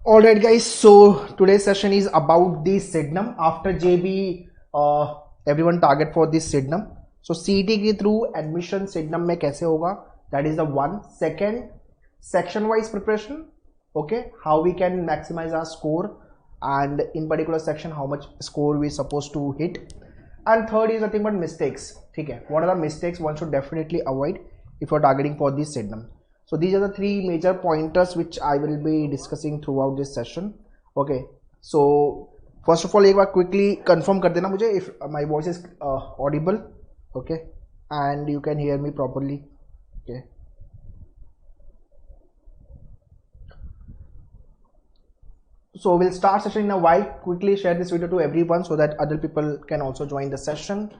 Alright guys, so today's session is about the Sidnum. After JB, everyone target for this Sidnum. So CET के through admission Sidnum में कैसे होगा? That is the one. Second, section wise preparation. Okay, how we can maximize our score, and in particular section how much score we supposed to hit. And third is nothing but mistakes. ठीक है, what are the mistakes one should definitely avoid if you're targeting for this Sidnum? So these are the three major pointers which I will be discussing throughout this session. Okay, so first of all एक बार quickly confirm कर देना मुझे if my voice is audible, okay, and you can hear me properly. Okay, so we'll start session in a while. Quickly share this video to everyone so that other people can also join the session.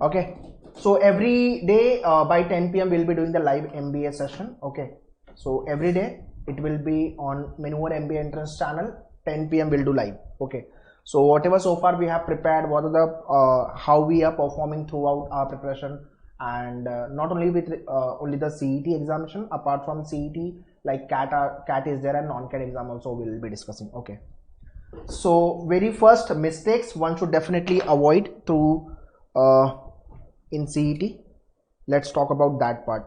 Okay, so every day by 10 p.m. we'll be doing the live MBA session. Okay, so every day it will be on Maneuver MBA entrance channel. 10 p.m. we'll do live. Okay, so whatever so far we have prepared, what are the how we are performing throughout our preparation, and not only with only the CET examination, apart from CET, like CAT is there, and non-CAT exam also we'll be discussing. Okay, so very first mistakes one should definitely avoid to in CET. Let's talk about that part.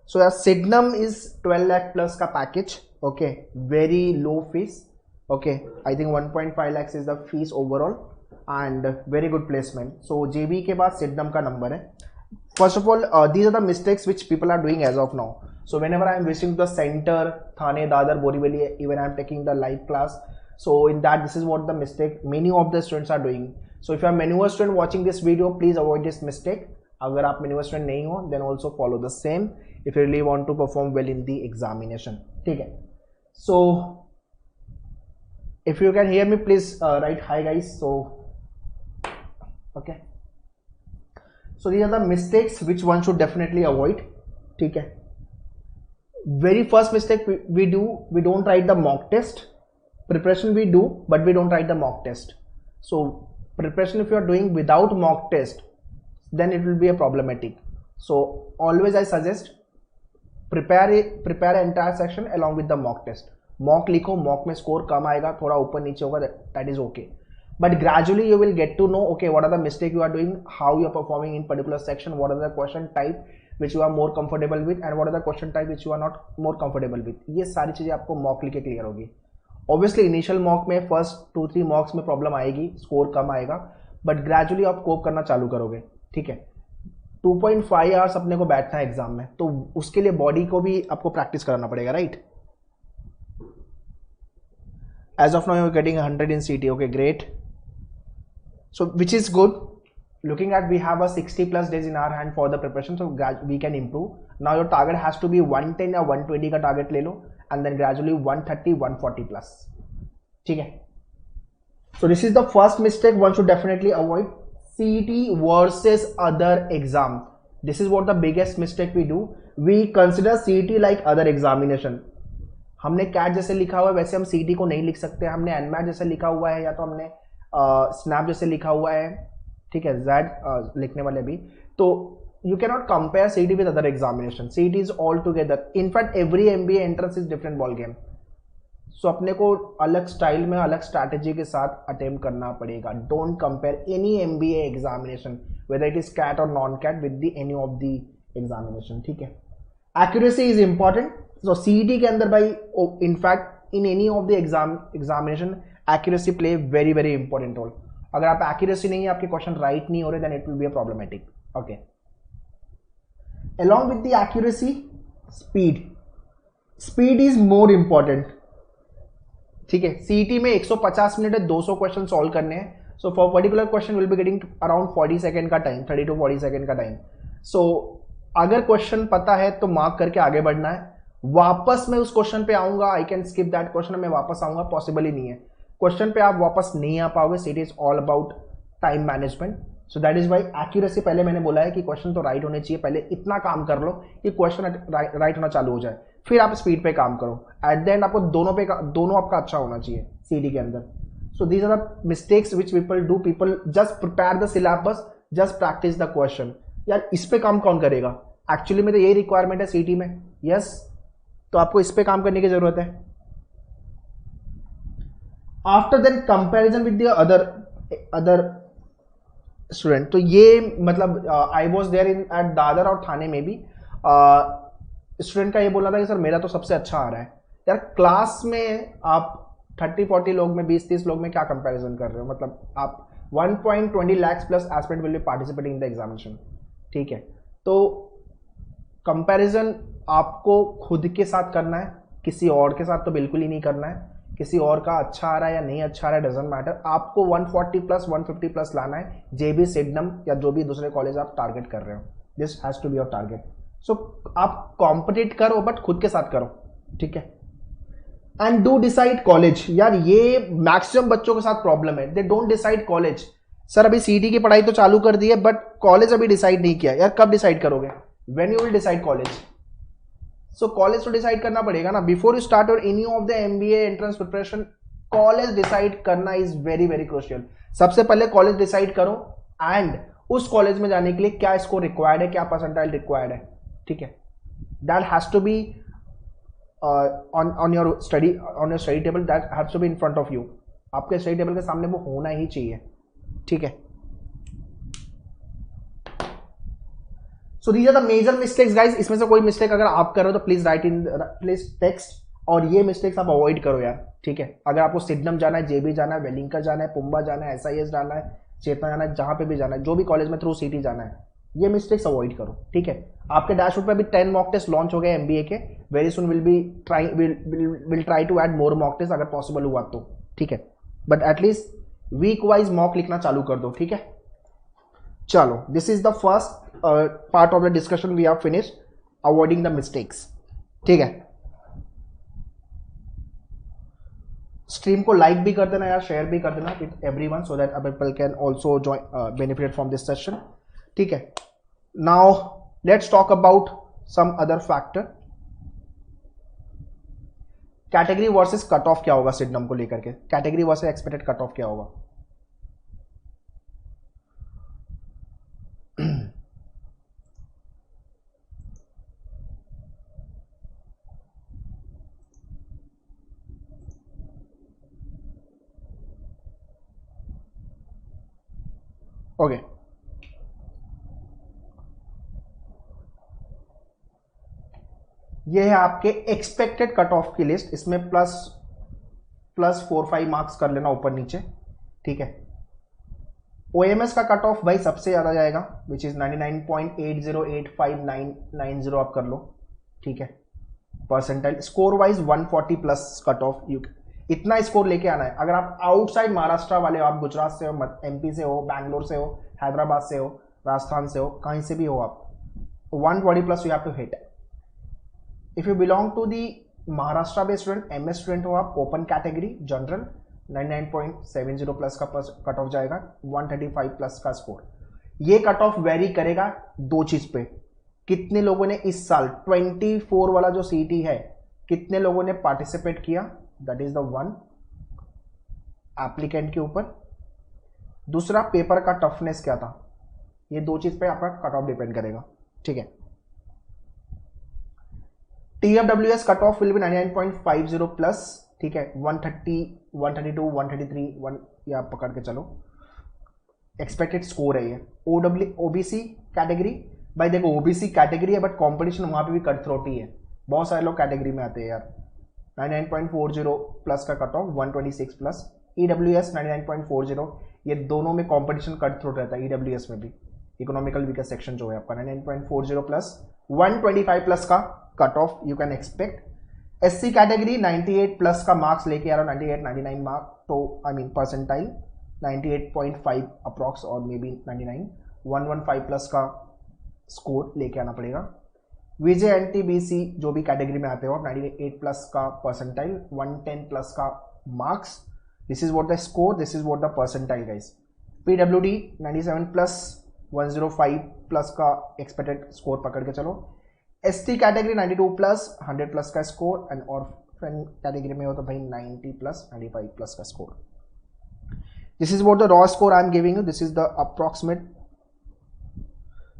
So the Sidnum is 12 lakh plus का package. Okay, very low fees. Okay, I think 1.5 lakhs is the fees overall and very good placement. So JB के बाद Sidnum का number है. First of all, these are the mistakes which people are doing as of now. So whenever I am visiting the center, Thane, Dadar, Borivali, even I am taking the live class. So in that, this is what the mistake many of the students are doing. So if you are Maneuver student watching this video, please avoid this mistake. अगर आप Maneuver student नहीं हो, then also follow the same if you really want to perform well in the examination. ठीक है. So if you can hear me, please write hi guys. So okay. So these are the mistakes which one should definitely avoid. ठीक है. Very first mistake we do, we don't write the mock test. Preparation we do, but we don't write the mock test. So preparation if you are doing without mock test, then it will be a problematic. So always I suggest prepare entire section along with the mock test. Mock लिखो, mock में score कम आएगा, थोड़ा ऊपर नीचे होगा, that is okay. But gradually you will get to know, okay, what are the mistakes you are doing, how you are performing in particular section, what are the question type which you are more comfortable with, and what are the question type which you are not more comfortable with. ये सारी चीजें आपको mock लिख के clear होगी. Obviously initial mock में first 2-3 mocks में problem आएगी, score कम आएगा, but gradually आप cope करना चालू करोगे. ठीक है. 2.5 आवर्स अपने को बैठना है एग्जाम में, तो उसके लिए बॉडी को भी आपको प्रैक्टिस कराना पड़ेगा, right? As of now you are getting 100 in CET. Okay, great. So which is good. Looking at we have a 60 plus days in our hand for the preparation, so we can improve. Now your target has to be 110 या 120 का target ले लो, and then gradually 130 140 plus. ठीक है. So this is the first mistake one should definitely avoid. CET versus other exam. This is what the biggest mistake we do. We consider CET like other examination. हमने CAT जैसे लिखा हुआ है वैसे हम CET को नहीं लिख सकते. हमने NMAT जैसे लिखा हुआ है या तो हमने SNAP जैसे लिखा हुआ है, ठीक है, Z लिखने वाले भी. तो you cannot compare CET with other examination. CET is all together. In fact, every MBA entrance is different ball game. सो अपने को अलग स्टाइल में अलग स्ट्रैटेजी के साथ अटेम्प्ट करना पड़ेगा. Don't compare any MBA examination whether it is CAT और non CAT with the any of the examination. ठीक है. Accuracy is important. So CET के अंदर भाई, in fact in any of the examination accuracy play very very important role. अगर आप accuracy नहीं है, आपके क्वेश्चन राइट नहीं हो रहे, then it will be a problematic. Okay. along with the accuracy, speed is more important. ठीक है. CET में 150 मिनट है, 200 क्वेश्चन सॉल्व करने हैं. So for particular question will be getting around 40 second का टाइम, 30 to 40 सेकंड का time. सो अगर question पता है तो मार्क करके आगे बढ़ना है. वापस मैं उस क्वेश्चन पे आऊंगा, I can skip that question, मैं वापस आऊंगा, पॉसिबल ही नहीं है. क्वेश्चन पे आप वापस नहीं आ पाओगे. It is all about time management. So that is why accuracy, पहले मैंने बोला है कि क्वेश्चन तो राइट होने चाहिए, पहले इतना काम कर लो कि क्वेश्चन राइट होना चालू हो जाए, फिर आप स्पीड पे काम करो. एट द एंड आपको दोनों आपका अच्छा होना चाहिए CET के अंदर. So these are the mistakes which people do. People just prepare the syllabus, just practice the question. यार इस पे काम कौन करेगा? एक्चुअली में तो यही रिक्वायरमेंट है CET में. यस, तो आपको इस पे काम करने की जरूरत है. After then comparison with the other student. तो ये मतलब I was there in at Dadar और थाने में भी स्टूडेंट का ये बोलना था कि सर मेरा तो सबसे अच्छा आ रहा है। यार क्लास में आप 30-40 लोग में 20-30 लोग में क्या कंपैरिजन कर रहे हो? मतलब आप 1.20 lakhs plus aspirant will be participating in the examination, ठीक है। तो कंपैरिजन आपको खुद के साथ करना है, किसी और के साथ तो बिल्कुल ही नहीं करना है। किसी और का अच्छा आ रहा है या नहीं अच्छा आ रहा है डजंट मैटर, आपको 140 प्लस 150 प्लस लाना है, जेबी सिडनम या जो भी दूसरे कॉलेज आप टारगेट कर रहे हो। This has to be your target. So आप कॉम्पिटिट करो बट खुद के साथ करो, ठीक है। And do decide college. यार ये मैक्सिमम बच्चों के साथ प्रॉब्लम है, they don't decide college. Sir अभी सीटी की पढ़ाई तो चालू कर दी है बट कॉलेज अभी डिसाइड नहीं किया। यार कब डिसाइड करोगे? When you will decide college. So college तो डिसाइड करना पड़ेगा ना, बिफोर यू स्टार्ट और any of the MBA entrance preparation. College decide करना इज वेरी वेरी क्रूशियल। सबसे पहले कॉलेज डिसाइड करो एंड उस कॉलेज में जाने के लिए क्या स्कोर रिक्वायर्ड है, क्या परसेंटाइल रिक्वायर्ड है, ठीक है। That has to be on your study table, that has to be in front of you। आपके स्टडी टेबल के सामने वो होना ही चाहिए, ठीक है। So these are the major mistakes guys. इसमें से कोई मिस्टेक अगर आप कर रहे हो तो please write in, please text, और ये मिस्टेक्स आप अवॉइड करो यार, ठीक है। अगर आपको सिडनम जाना है, जेबी जाना है, वेलिंकर जाना है, पुम्बा जाना है, SIS जाना है, चेतना जाना है, जहां पे भी जाना है, जो भी कॉलेज में थ्रू सिटी जाना है, ये मिस्टेक्स अवॉइड करो, ठीक है। आपके डैशबोर्ड पे अभी 10 मॉक टेस्ट लॉन्च हो गए एमबीए के। Very soon will try to add more mock test अगर पॉसिबल हुआ तो, ठीक है। But at least week wise mock लिखना चालू कर दो, ठीक है। चलो, this is the first part of the discussion, we have finished avoiding the mistakes, ठीक है। स्ट्रीम को लाइक भी कर देना यार, शेयर भी कर देना with everyone so that other people can also join benefit from this session, ठीक है। Now let's talk about some other factor. Category versus cut off क्या होगा सिडनम को लेकर के? Category versus expected cut off क्या होगा? ओके, ये है आपके एक्सपेक्टेड कट ऑफ की लिस्ट। इसमें प्लस 4-5 मार्क्स कर लेना ऊपर नीचे, ठीक है। ओएमएस का कट ऑफ भाई सबसे ज्यादा जाएगा, विच इज 99.8085990 आप कर लो, ठीक है। Percentile score wise 140 plus cut off, you इतना स्कोर लेके आना है। अगर आप आउटसाइड महाराष्ट्र वाले हो, आप गुजरात से हो, MP से हो, बैंगलोर से हो, हैदराबाद से हो, राजस्थान से हो, कहीं से भी हो आप, 120 plus you have to hit. If you belong to the Maharashtra based student, MS student हो आप, ओपन कैटेगरी जनरल, 99.70 प्लस का कट ऑफ जाएगा, 135 प्लस का स्कोर। ये कट ऑफ वेरी करेगा दो चीज पे, कितने लोगों ने इस साल 24 वाला जो सीटी है कितने लोगों ने पार्टिसिपेट किया, that is the one applicant के ऊपर। दूसरा पेपर का टफनेस क्या था, ये दो चीज पे आपका कट ऑफ डिपेंड करेगा, ठीक है। TFWS cut off will be 99.50 plus, ठीक है। 130, 132, 133, 1 या पकड़ के चलो एक्सपेक्टेड स्कोर है ये। OBC कैटेगरी, भाई देखो OBC कैटेगरी है बट कंपटीशन वहां पे भी कट थ्रोट ही है, बहुत सारे लोग कैटेगरी में आते हैं यार। 99.40 प्लस का कट ऑफ, 126 प्लस। EWS 99.40, ये दोनों में कंपटीशन कट थ्रोट रहता है। EWS में भी इकोनॉमिकल वीकर सेक्शन जो है आपका 99.40 प्लस 125 प्लस का cut of you can expect. SC category 98 plus का मार्क्स लेके आ रहा हूँ, 98-99 मार्क, तो आई मीन परसेंटाइल 98.5 अप्रॉक्स और मे बी 99, 115 प्लस का स्कोर लेके आना पड़ेगा। विजय NTBC जो भी कैटेगरी में आते हो, 98 प्लस का परसेंटाइल, 110 प्लस का marks, this is what the score, this is what the percentile guys. PWD 97 plus 105 plus का एक्सपेक्टेड स्कोर पकड़ के चलो। ST कैटेगरी 92 प्लस 100 प्लस का स्कोर, एंड और कैटेगरी में हो तो भाई 90 प्लस 95 प्लस का score. This is what the raw score I am giving you, this is the approximate,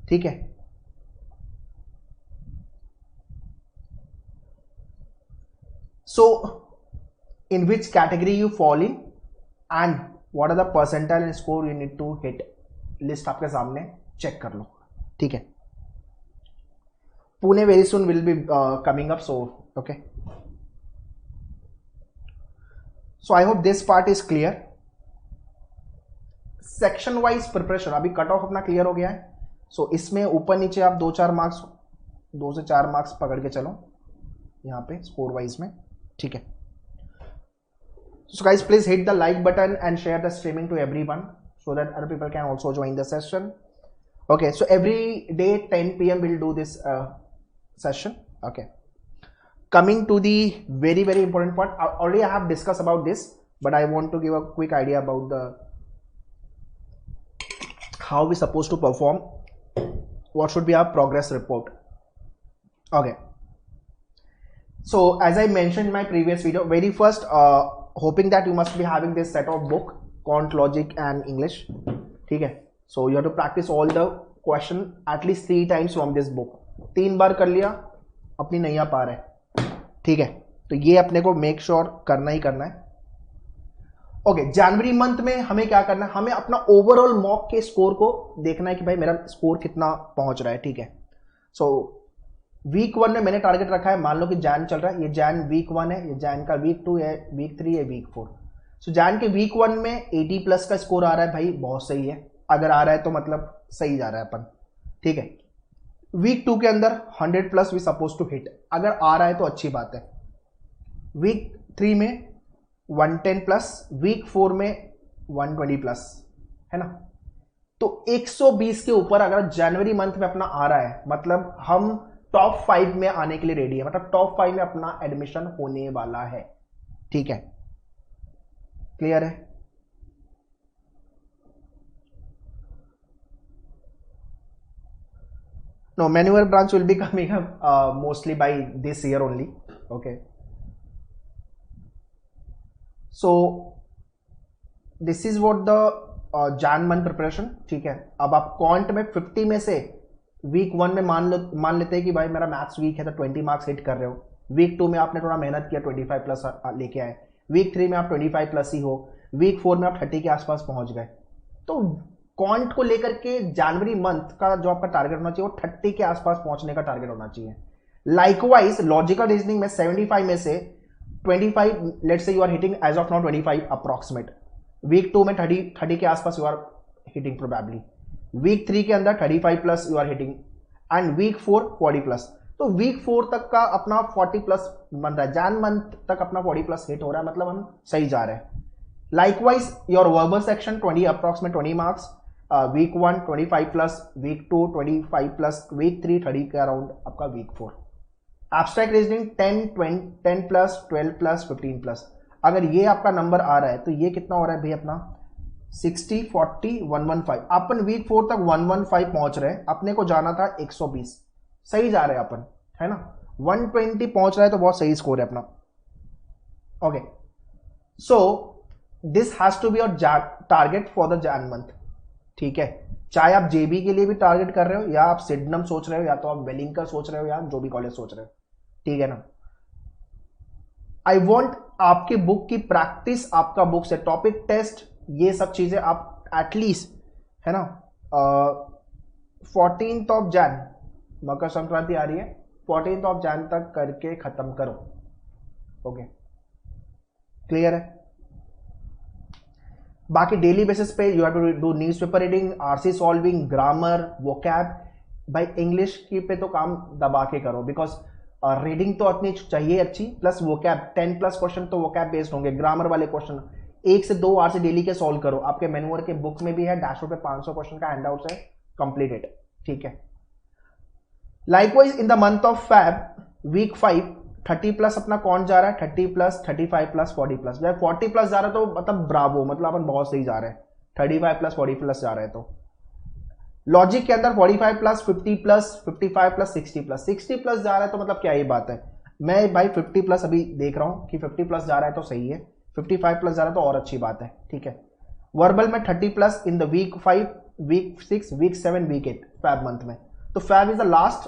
ठीक है। सो इन विच category you fall in, and what are the percentile and score you need to hit, list आपके सामने, check कर लो, ठीक है. Pune very soon will be coming up, so okay. So I hope this part is clear. Section wise preparation, अभी cut off अपना clear हो गया है. सो इसमें ऊपर नीचे आप 2-4 मार्क्स, 2 से 4 मार्क्स पकड़ के चलो यहाँ पे स्कोर वाइज में, ठीक है. So guys please hit the like button and share the streaming to everyone so that other people can also join the session. Okay, so every day 10 p.m. we'll do this session. Okay, coming to the very important part. Already I have discussed about this, but I want to give a quick idea about the how we supposed to perform, what should be our progress report. Okay, so as I mentioned in my previous video, very first hoping that you must be having this set of book Quant, Logic and English, ठीक है. So you have to practice all the question at least 3 times from this book. 3 बार कर लिया, अपनी नैया पार है, ठीक है. तो ये अपने को मेक श्योर करना ही करना है. ओके, जनवरी मंथ में हमें क्या करना है, हमें अपना ओवरऑल मॉक के स्कोर को देखना है कि भाई मेरा स्कोर कितना पहुंच रहा है, ठीक है. सो वीक 1 में मैंने टारगेट रखा है, मान लो कि जैन चल रहा है, ये जैन वीक 1 है, ये जैन का वीक 2 है, वीक 3 है, वीक 4. सो जैन के वीक 1 में 80 प्लस का स्कोर आ रहा है, भाई बहुत सही है. अगर आ रहा है तो मतलब सही जा रहा है अपन, ठीक है. वीक 2 के अंदर 100 plus we suppose to hit, अगर आ रहा है तो अच्छी बात है. वीक 3 में 110 प्लस, वीक 4 में 120 प्लस, है ना. तो 120 के ऊपर अगर जनवरी मंथ में अपना आ रहा है, मतलब हम टॉप 5 में आने के लिए रेडी है, मतलब टॉप 5 में अपना एडमिशन होने वाला है, ठीक है. क्लियर है. No, maneuver branch will be coming up mostly by this year only. Okay. So this is what the Jan month preparation, ठीक है. अब आप क्वांट में 50 में से वीक 1 में मान लेते हैं कि भाई मेरा मैथ्स वीक है तो 20 मार्क्स हिट कर रहे हो. वीक 2 में आपने थोड़ा मेहनत किया, 25 प्लस लेके आए. वीक 3 में आप 25 प्लस ही हो. वीक 4 में आप 30 के आसपास पहुंच गए. तो क्वांट को लेकर के जनवरी मंथ का जो आपका टारगेट होना चाहिए वो 30 के आसपास पहुंचने का टारगेट होना चाहिए. लाइकवाइज लॉजिकल रीजनिंग में 75 में से 25, let's say you are hitting as of now 25 approximate. Week 2 में 30 के आसपास you are hitting probably. Week 3 के अंदर 35 plus you are hitting, and week 4 40 plus. तो वीक 4 तक का अपना 40 प्लस बन रहा है, जैन मंथ तक अपना 40 प्लस हिट हो रहा है, मतलब हम सही जा रहे हैं. Likewise your verbal section 20 approximate 20 marks, week 1 25 plus, week 2 25 plus, week 3 30 के अराउंड आपका week 4. Abstract reasoning 10 plus, 12 plus, 15 plus. अगर ये आपका नंबर आ रहा है तो ये कितना हो रहा है भाई अपना 60 40 115. अपन वीक 4 तक 115 पहुंच रहे हैं, अपने को जाना था 120. सही जा रहे हैं अपन, है ना. 120 पहुंच रहा है तो बहुत सही स्कोर है अपना. Okay, so this has to be your target for the Jan month, ठीक है. चाहे आप जेबी के लिए भी टारगेट कर रहे हो, या आप सिडनम सोच रहे हो, या तो आप वेलिंगकर सोच रहे हो, या जो भी कॉलेज सोच रहे हो, ठीक है ना. आई वॉन्ट आपकी बुक की प्रैक्टिस, आपका बुक से टॉपिक टेस्ट, ये सब चीजें आप एटलीस्ट, है ना, 14th ऑफ जैन, मकर संक्रांति आ रही है, 14th ऑफ जैन तक करके खत्म करो. ओके, क्लियर है. बाकी डेली बेसिस पे you have to do newspaper reading, RC solving, grammar, vocab. भाई इंग्लिश की पे तो काम दबा के करो, बिकॉज रीडिंग तो इतनी चाहिए अच्छी, प्लस वोकैब 10 प्लस क्वेश्चन तो वोकैब बेस्ड होंगे. ग्रामर वाले क्वेश्चन 1 से 2 आरसी डेली के सॉल्व करो. आपके मैनुअर के बुक में भी है, डैशबोर्ड पे 500 क्वेश्चन का हैंडआउट है, कंप्लीटेड, ठीक है. Likewise in the month of Feb week 5 30 plus अपना कौन जा रहा है, 30 प्लस, 35 प्लस, 40 प्लस. जब 40 प्लस जा रहा है तो मतलब ब्रावो, मतलब अपन बहुत सही जा रहे हैं. 35 प्लस 40 प्लस जा रहे हैं तो. लॉजिक के अंदर 45 plus, 50 plus, 55 plus, 60 plus. 60 plus जा रहा है तो मतलब क्या ही बात है. मैं भाई 50 प्लस अभी देख रहा हूं कि 50 प्लस जा रहा है तो सही है, 55 प्लस जा रहा है तो और अच्छी बात है, ठीक है. वर्बल में 30 plus in the week 5, week 6, week 7, week 8 Feb month में. तो फैब इज द लास्ट,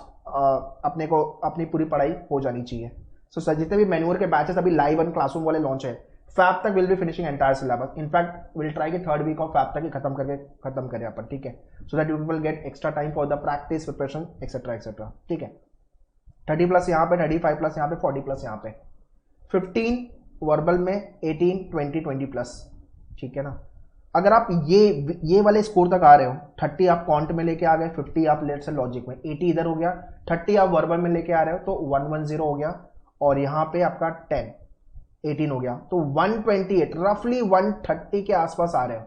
अपने को अपनी पूरी पढ़ाई हो जानी चाहिए. सो सर जितने भी मैनुअर के बैचेस अभी लाइव एंड क्लासरूम वाले लॉन्च है, फैब तक will be finishing entire syllabus. In fact will try कि थर्ड वीक ऑफ फैब तक ही खत्म करें अपन. ठीक है, so that you will get extra time for the practice preparation etcetera etcetera. ठीक है, 30 प्लस यहाँ पे, 35 प्लस यहाँ पे, 40 प्लस यहाँ पे, 15 वर्बल में, 18 20 20 प्लस. ठीक है ना. अगर आप ये वाले स्कोर तक आ रहे हो, 30 आप कॉन्ट में लेके आ गए, 50 आप लेट से लॉजिक में, 80 इधर हो गया, 30 आप वर्बल में लेके आ रहे हो तो 110 हो गया, और यहाँ पे आपका 18 हो गया, तो 128 रफली 130 के आसपास आ रहे हो.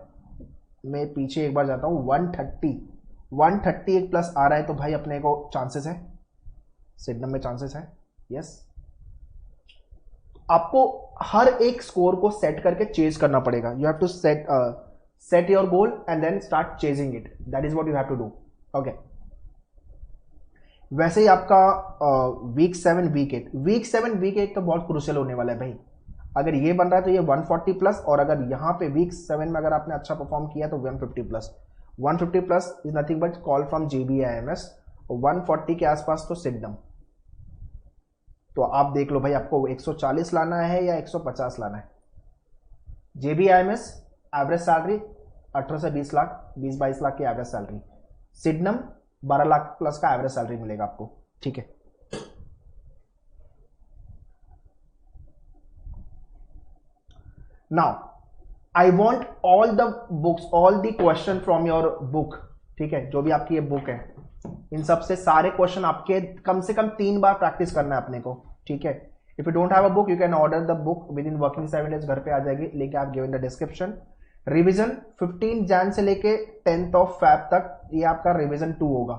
मैं पीछे एक बार जाता हूँ. 131 प्लस आ रहा है तो भाई अपने को चांसेस है, सिडनम में चांसेस है. यस, आपको हर एक स्कोर को सेट करके चेज करना पड़ेगा. You have to set your goal and then start chasing it. That is what you have to do. Okay, वैसे ही आपका वीक 7 वीक 8 तो बहुत क्रूशियल होने वाला है भाई. अगर ये बन रहा है तो ये 140 प्लस, और अगर यहाँ पे वीक 7 में अगर आपने अच्छा परफॉर्म किया तो 150 plus. 150 plus is nothing but call from JBIMS. 140 के आसपास तो सिडनम. तो आप देख लो भाई, आपको 140 लाना है या 150 लाना है. JBIMS एवरेज सैलरी 18 से 20 लाख, 20-22 लाख की एवरेज सैलरी. सिडनम 12 लाख प्लस का एवरेज सैलरी मिलेगा आपको. ठीक है, now I want all the books, all the question from your book. ठीक है, जो भी आपकी ये बुक है, इन सब से सारे क्वेश्चन आपके कम से कम 3 बार प्रैक्टिस करना है अपने को. ठीक है, if you don't have a book you can order the book with in working 7 days, घर पे आ जाएगी, लेके आप give in the description. Revision 15 Jain से लेके 10th ऑफ फैब तक ये आपका रिवीजन 2 होगा.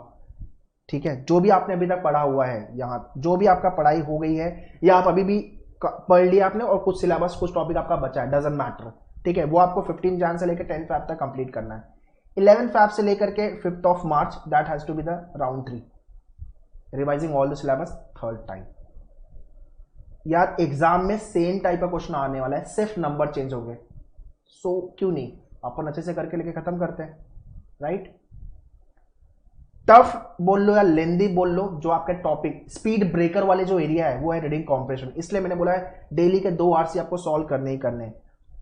ठीक है, जो भी आपने अभी तक पढ़ा हुआ है, यहाँ जो भी आपका पढ़ाई हो गई है या आप अभी भी पढ़ लिया आपने, और कुछ सिलेबस कुछ टॉपिक आपका बचा है, डजंट मैटर. ठीक है, वो आपको 15 जैन से लेकर 10th फैब तक कंप्लीट करना है. 11th फैब से लेकर के 5th of March, that has to be the round 3, revising all the syllabus third time. यार एग्जाम में सेम टाइप का क्वेश्चन आने वाला है, सिर्फ नंबर चेंज हो गए. सो क्यों नहीं अपन अच्छे से करके लेके खत्म करते हैं. राइट, टफ बोल लो या लेंदी बोल लो, जो आपके टॉपिक स्पीड ब्रेकर वाले जो एरिया है वो है रीडिंग कॉम्प्रिहेंशन. इसलिए मैंने बोला है डेली के 2 आवर्स आपको सॉल्व करने ही करने.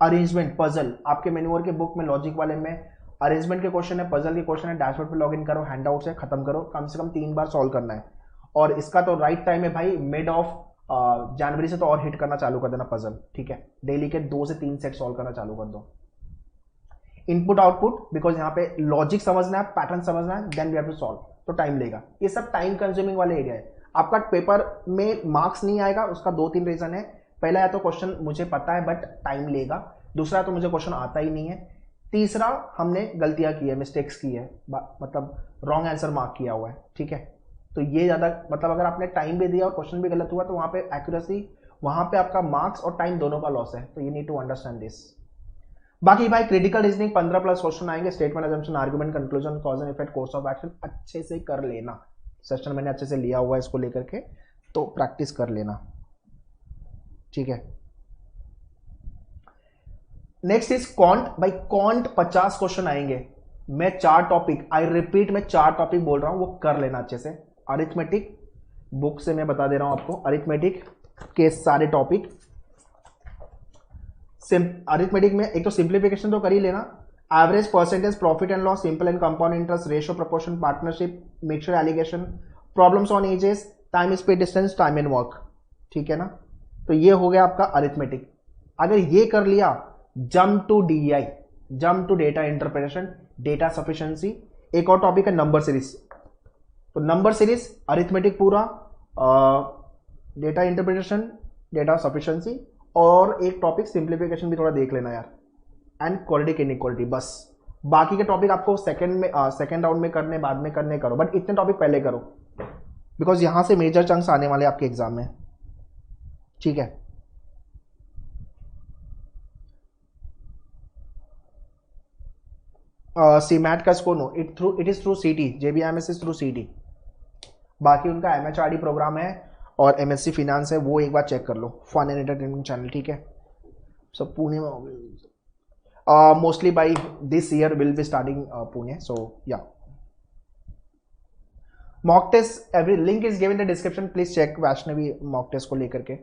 अरेंजमेंट पजल आपके मेन्यूअर के बुक में, लॉजिक वाले में अरेंजमेंट के क्वेश्चन है, पजल के क्वेश्चन है, डैशबोर्ड पे लॉगिन करो, हैंडआउट से खत्म करो, कम से कम 3 बार सॉल्व करना है. और इसका तो राइट टाइम है भाई, मिड ऑफ जनवरी से तो और हिट करना चालू कर देना पजल. ठीक है, डेली के 2 से 3 सेट सॉल्व करना चालू कर दो. इनपुट आउटपुट, बिकॉज यहाँ पे लॉजिक समझना है, पैटर्न समझना है, then we have to solve, तो टाइम लेगा. ये सब टाइम कंज्यूमिंग वाले एरिया है. आपका पेपर में मार्क्स नहीं आएगा, उसका 2-3 रीजन है. पहला है तो क्वेश्चन मुझे पता है बट टाइम लेगा. दूसरा तो मुझे क्वेश्चन आता ही नहीं है. तीसरा हमने गलतियां की है, मिस्टेक्स की है, मतलब रॉन्ग आंसर मार्क किया हुआ है. ठीक है, तो ये ज्यादा, मतलब अगर आपने टाइम भी दिया और क्वेश्चन भी गलत हुआ तो वहां पे एक्यूरेसी, वहां पे आपका मार्क्स और टाइम दोनों का लॉस है. तो you need to understand this. बाकी भाई क्रिटिकल रीजनिंग 15 प्लस क्वेश्चन आएंगे, statement, assumption, argument, conclusion, cause and effect, course of action अच्छे से कर लेना. सेशन मैंने अच्छे से लिया हुआ है इसको लेकर के, तो प्रैक्टिस कर लेना. ठीक है, नेक्स्ट इज कॉन्ट. भाई कॉन्ट 50 क्वेश्चन आएंगे. मैं 4 टॉपिक, आई रिपीट, मैं 4 टॉपिक बोल रहा हूं, वो कर लेना अच्छे से. अरिथमेटिक बुक से मैं बता दे रहा हूं आपको, अरिथमेटिक के सारे टॉपिक. अरिथमेटिक में एक तो सिंप्लीफिकेशन तो कर ही लेना, average, percentage, profit and loss, simple and compound interest, ratio, proportion, partnership, mixture, alligation, problems on ages, time, speed, distance, time and work. ठीक है ना, तो ये हो गया आपका अरिथमेटिक. अगर ये कर लिया, jump to DEI, jump to data interpretation, data sufficiency. एक और टॉपिक है नंबर सीरीज. तो नंबर सीरीज, अरिथमेटिक पूरा, डेटा इंटरप्रिटेशन, डेटा सफिशिएंसी, और एक टॉपिक सिंप्लीफिकेशन भी थोड़ा देख लेना यार, एंड क्वाड्रेटिक इनइक्वालिटी. बस बाकी के टॉपिक आपको सेकंड राउंड में करने, बाद में करने करो, बट इतने टॉपिक पहले करो, बिकॉज यहां से मेजर चंक्स आने वाले आपके एग्जाम में. ठीक है, CMAT का score no, it is through CT, JBIMS is through CT. बाकी उनका MHRD प्रोग्राम है और MSc फिनांस है, वो एक बार चेक कर लो, फन एंड एंटरटेनमेंट चैनल. ठीक है, सब पुणे में हो गए mostly. By this year will be starting Pune. So yeah, mock test, every link is given in the description, please check Vaishnavi mock test को लेकर के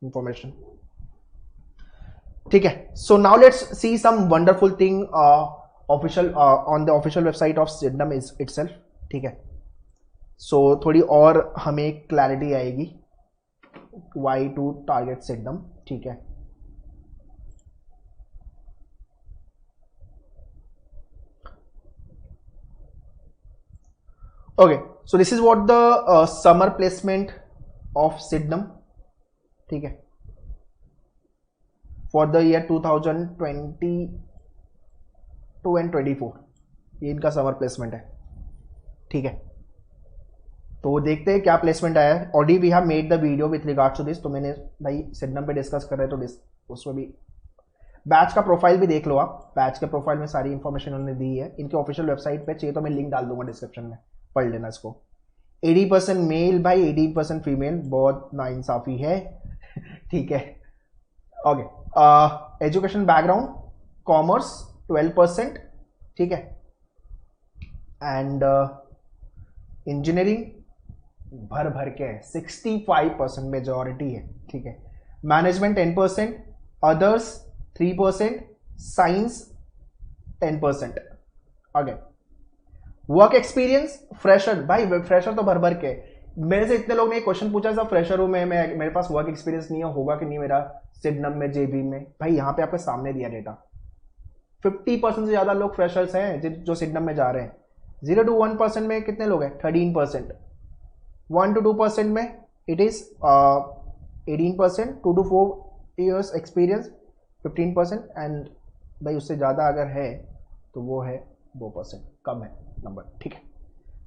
इंफॉर्मेशन. ठीक है. So now let's see some wonderful thing official on the official website of Sydenham itself. ठीक है. सो थोड़ी और हमें क्लैरिटी आएगी वाई टू टारगेट सिडनम. ठीक है. Okay. So this is what the summer placement of Sydenham. ठीक है. फॉर द ईयर 2022 एंड 24 ये इनका समर प्लेसमेंट है. ठीक है. तो देखते हैं क्या प्लेसमेंट आया है. Already we have made the video with regards to this. तो मैंने भाई सिडनम पे डिस्कस कर रहे हैं तो उसमें भी बैच का प्रोफाइल भी देख लो आप. बैच के प्रोफाइल में सारी इंफॉर्मेशन उन्होंने दी है इनके ऑफिशियल वेबसाइट पे. चाहिए तो मैं लिंक डाल दूंगा डिस्क्रिप्शन में, पढ़ लेना इसको. 80% मेल भाई, 80% फीमेल. बहुत नाइंसाफी है. ठीक है. ओके. Education background commerce 12%. ठीक है. एंड इंजीनियरिंग भर भर के 65% मेजॉरिटी है. ठीक है. Management 10%, others 3%, science 10%. Okay. Work experience fresher भाई, फ्रेशर तो भर भर के. मेरे से इतने लोग ने क्वेश्चन पूछा सब फ्रेशर हूं मैं, मेरे पास वर्क एक्सपीरियंस नहीं है, होगा कि नहीं मेरा सिडनम में जेबी में. भाई यहां पे आपके सामने दिया डेटा. 50% से ज्यादा लोग फ्रेशर्स हैं जो सिडनम में जा रहे हैं. 0 to 1% में कितने लोग हैं? 13%. 1 to 2% में it is 18%. 2 to 4 years experience 15%. And भाई उससे ज्यादा अगर है तो वो है 2%. कम है नंबर. ठीक है.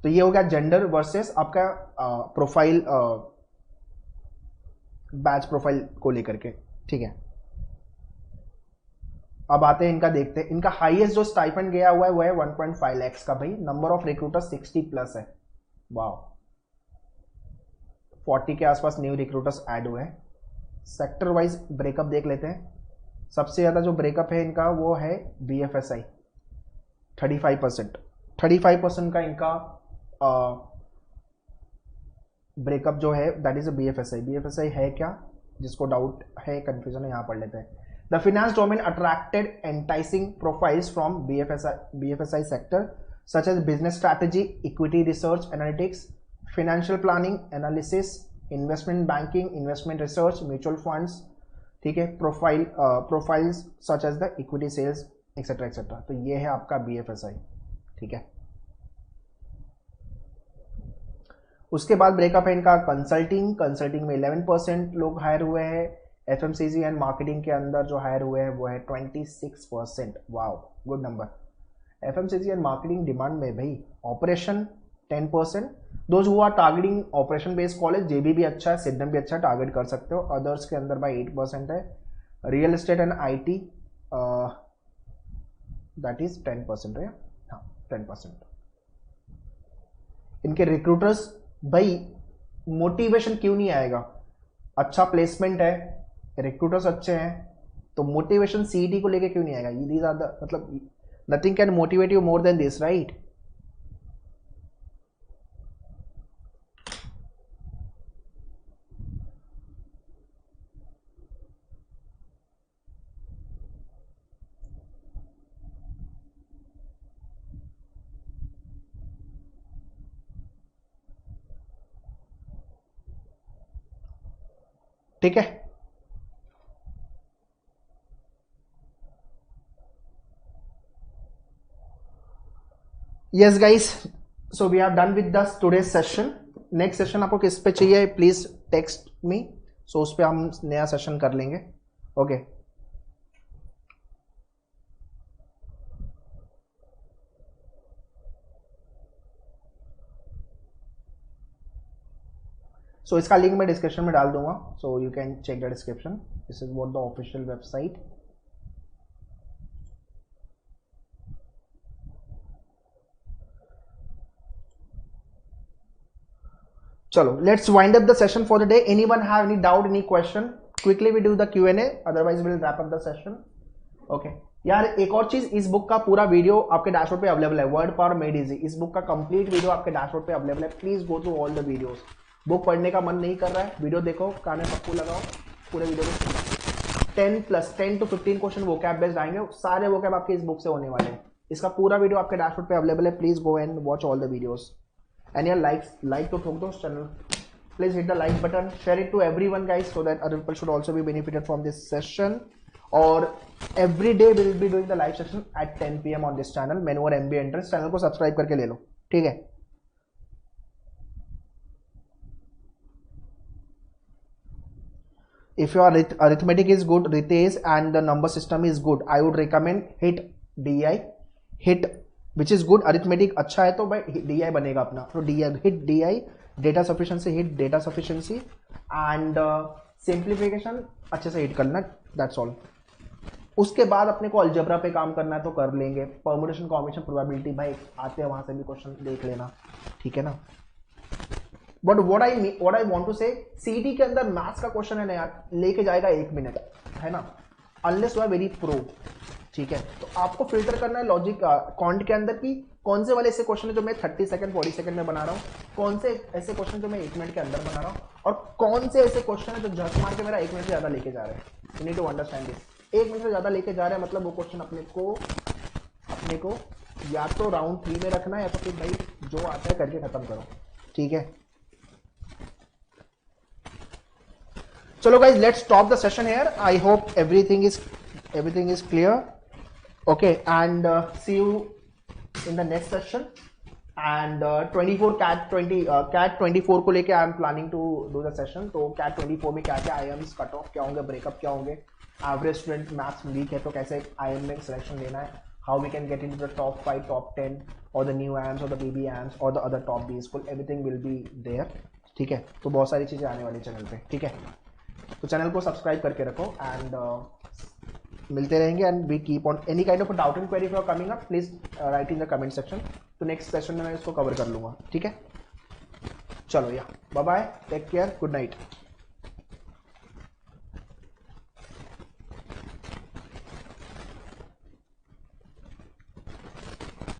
तो ये हो गया जेंडर वर्सेस आपका प्रोफाइल, बैच प्रोफाइल को लेकर के. ठीक है. अब आते हैं इनका, देखते हैं इनका हाईएस्ट जो स्टाइपेंड गया हुआ है वो है 1.5 lakhs का. भाई नंबर ऑफ रिक्रूटर्स 60+ है. वाह. 40 के आसपास न्यू रिक्रूटर्स ऐड हुए हैं. सेक्टर वाइज ब्रेकअप देख लेते हैं. सबसे ज्यादा जो ब्रेकअप है इनका वो है BFSI 35%. 35% का इनका ब्रेकअप जो है that is a BFSI. BFSI है क्या, जिसको डाउट है, कंफ्यूजन है, यहां पढ़ लेते हैं. The finance domain attracted enticing profiles from BFSI sector such as business strategy, equity research analytics, financial planning analysis, investment banking, investment research, mutual funds. ठीक है. Profiles such as the equity sales etcetera etcetera. तो ये है आपका BFSI. ठीक है. उसके बाद ब्रेकअप है इनका कंसल्टिंग में 11% लोग हायर हुए हैं. FMCG एंड मार्केटिंग के अंदर जो हायर हुए हैं वो है 26%. Wow, good number. FMCG and marketing demand में भाई. Operation 10%. Those who are targeting operation based college, JB भी अच्छा है, सिडनम भी अच्छा है, टारगेट कर सकते हो. अदर्स के अंदर भाई 8% है. Real estate and IT that is 10% है. हाँ 10%. इनके रिक्रूटर्स भाई मोटिवेशन क्यों नहीं आएगा? अच्छा प्लेसमेंट है, रिक्रूटर्स अच्छे हैं, तो मोटिवेशन CET को लेके क्यों नहीं आएगा? दीज आर द, मतलब nothing can motivate you more than this, right? ठीक है. Yes guys, so we have done with the today session. Next session आपको किस पे चाहिए प्लीज टेक्स्ट मी. सो उस पे हम नया सेशन कर लेंगे. ओके. सो इसका लिंक मैं डिस्क्रिप्शन में डाल दूंगा. So you can check the description. This is what the official website. चलो, let's wind up the session for the day. Anyone have any doubt, any question? Quickly we do the Q&A, otherwise we'll wrap up the session. Okay. यार एक और चीज, इस book का पूरा video आपके dashboard पे अवेलेबल है. वर्ड पावर मेड इजी, इस बुक का कंप्लीट वीडियो आपके डैशबोर्ड पे अवेलेबल है. Please go through all the videos. Book पढ़ने का मन नहीं कर रहा है, वीडियो देखो, कान में पप्पू लगाओ, पूरे वीडियो को सुनो. 10 to 15 क्वेश्चन वोकैब बेस्ड आएंगे, सारे वोकैब आपके इस बुक से होने वाले हैं। इसका पूरा वीडियो आपके डैशबोर्ड पे अवेलेबल है, please go and watch all the videos. And यार लाइक तो ठोक दो channel, please hit the like button, share it to everyone guys so that other people should also be benefited from this session. और every day will be doing the live session at 10 PM on this channel menu और MBA entrance. Channel को subscribe करके ले लो, ठीक है। If your arithmetic is good, Ritesh, and the number system is good, I would recommend hit DI, hit which is good, arithmetic अच्छा है तो भाई DI बनेगा अपना, तो DI hit DI, data sufficiency hit data sufficiency and simplification अच्छे से hit करना, that's all। उसके बाद अपने को अलजेब्रा पे काम करना है तो कर लेंगे, परमुटेशन कॉम्बिनेशन प्रोबेबिलिटी भाई आते हैं वहां से भी क्वेश्चन देख लेना, ठीक है ना। But what I want to say, सीटी के अंदर मैथ्स का क्वेश्चन है ना यार, लेके जाएगा 1 मिनट, है ना, unless you are very pro, ठीक है। तो आपको फिल्टर करना है लॉजिक क्वांट के अंदर की कौन से वाले ऐसे क्वेश्चन है जो मैं 30 सेकंड 40 सेकंड में बना रहा हूँ, कौन से ऐसे क्वेश्चन जो मैं 1 मिनट के अंदर बना रहा हूँ, और कौन से ऐसे क्वेश्चन है जो झक मार के मेरा 1 मिनट से ज्यादा लेके जा रहे हैं। You need to understand this. 1 minute से ज्यादा लेके जा रहे हैं मतलब वो क्वेश्चन अपने को या तो राउंड 3 में रखना है या तो फिर भाई जो आता है करके खत्म करो, ठीक है। चलो guys, let's stop the session here. I hope everything is clear. Okay, and see you in the next session. And 24 CAT 24 को लेके I am planning to do the session. तो CAT 24 में क्या क्या IIMs कट ऑफ क्या होंगे, breakup क्या होंगे, एवरेज स्टूडेंट मैथ्स वीक है तो कैसे IIM में सिलेक्शन लेना है, how we can get into the top 5 top 10 or the new IIMs or the BB IIMs or the other top B school, everything will be there, ठीक है। तो बहुत सारी चीजें आने वाली चैनल पे, ठीक है। तो चैनल को सब्सक्राइब करके रखो एंड मिलते रहेंगे and we keep on any kind of doubt and query for coming up, please write in the comment section. तो नेक्स्ट सेशन में मैं इसको कवर कर लूंगा, ठीक है। चलो या bye bye, take care, good night.